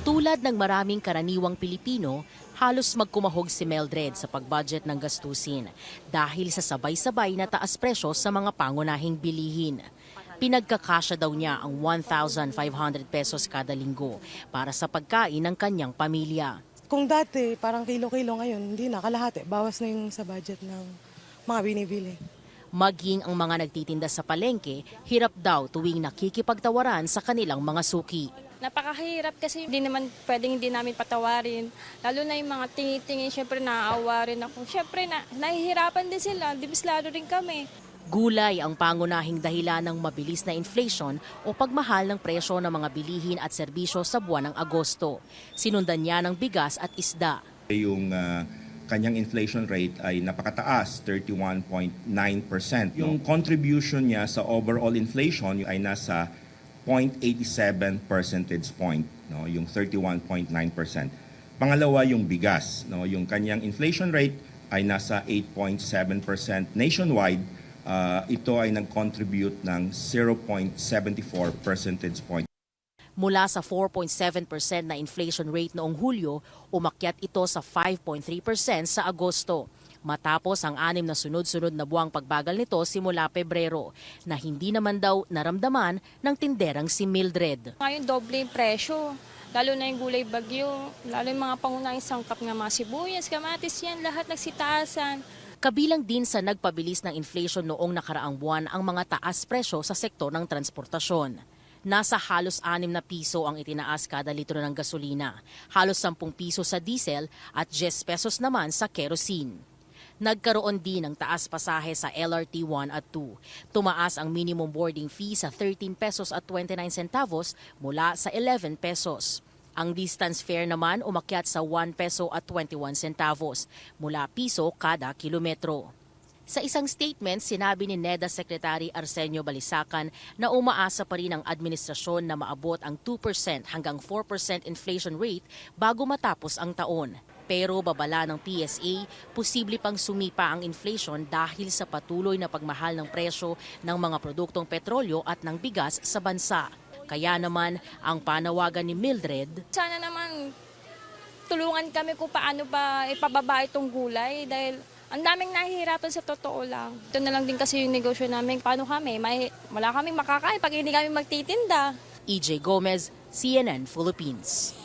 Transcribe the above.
Tulad ng maraming karaniwang Pilipino, halos magkumahog si Mildred sa pagbudget ng gastusin dahil sa sabay-sabay na taas presyo sa mga pangunahing bilihin. Pinagkakasya daw niya ang 1,500 pesos kada linggo para sa pagkain ng kanyang pamilya. Kung dati, parang kilo-kilo, ngayon, hindi na, kalahati. Bawas na yung sa budget ng mga binibili. Maging ang mga nagtitinda sa palengke, hirap daw tuwing nakikipagtawaran sa kanilang mga suki. Napakahirap kasi hindi naman pwedeng hindi namin patawarin. Lalo na yung mga tingi-tingin, syempre naaawa rin ako. Syempre nahihirapan din sila, di mas lalo rin kami. Gulay ang pangunahing dahilan ng mabilis na inflation o pagmahal ng presyo ng mga bilihin at serbisyo sa buwan ng Agosto. Sinundan niya ng bigas at isda. Yung kanyang inflation rate ay napakataas, 31.9%. Yung contribution niya sa overall inflation ay nasa 0.87 percentage point, no, yung 31.9%. Pangalawa yung bigas, no, yung kanyang inflation rate ay nasa 8.7% nationwide. Ito ay nag-contribute ng 0.74 percentage point. Mula sa 4.7% na inflation rate noong Hulyo, umakyat ito sa 5.3% sa Agosto. Matapos ang 6 na sunod-sunod na buwang pagbagal nito simula Pebrero, na hindi naman daw naramdaman ng tinderang si Mildred. Ngayon doble yung presyo, lalo na yung gulay bagyo, lalo yung mga pangunahing sangkap nga mga sibuyas, kamatis yan, lahat nagsitaasan. Kabilang din sa nagpabilis ng inflation noong nakaraang buwan ang mga taas presyo sa sektor ng transportasyon. Nasa halos 6 na piso ang itinaas kada litro ng gasolina, halos 10 piso sa diesel at 10 pesos naman sa kerosene. Nagkaroon din ng taas pasahe sa LRT 1 at 2. Tumaas ang minimum boarding fee sa 13 pesos at 29 centavos mula sa 11 pesos. Ang distance fare naman umakyat sa 1 peso at 21 centavos mula piso kada kilometro. Sa isang statement, sinabi ni NEDA Secretary Arsenio Balisacan na umaasa pa rin ang administrasyon na maabot ang 2% hanggang 4% inflation rate bago matapos ang taon. Pero babala ng PSA, posible pang sumipa ang inflation dahil sa patuloy na pagmahal ng presyo ng mga produktong petrolyo at ng bigas sa bansa. Kaya naman, ang panawagan ni Mildred, Sana naman tulungan kami kung paano ba ipababa itong gulay dahil ang daming nahihirapan sa totoo lang. Ito na lang din kasi yung negosyo namin. Paano kami? Wala kaming makakain pag hindi kami magtitinda. EJ Gomez, CNN Philippines.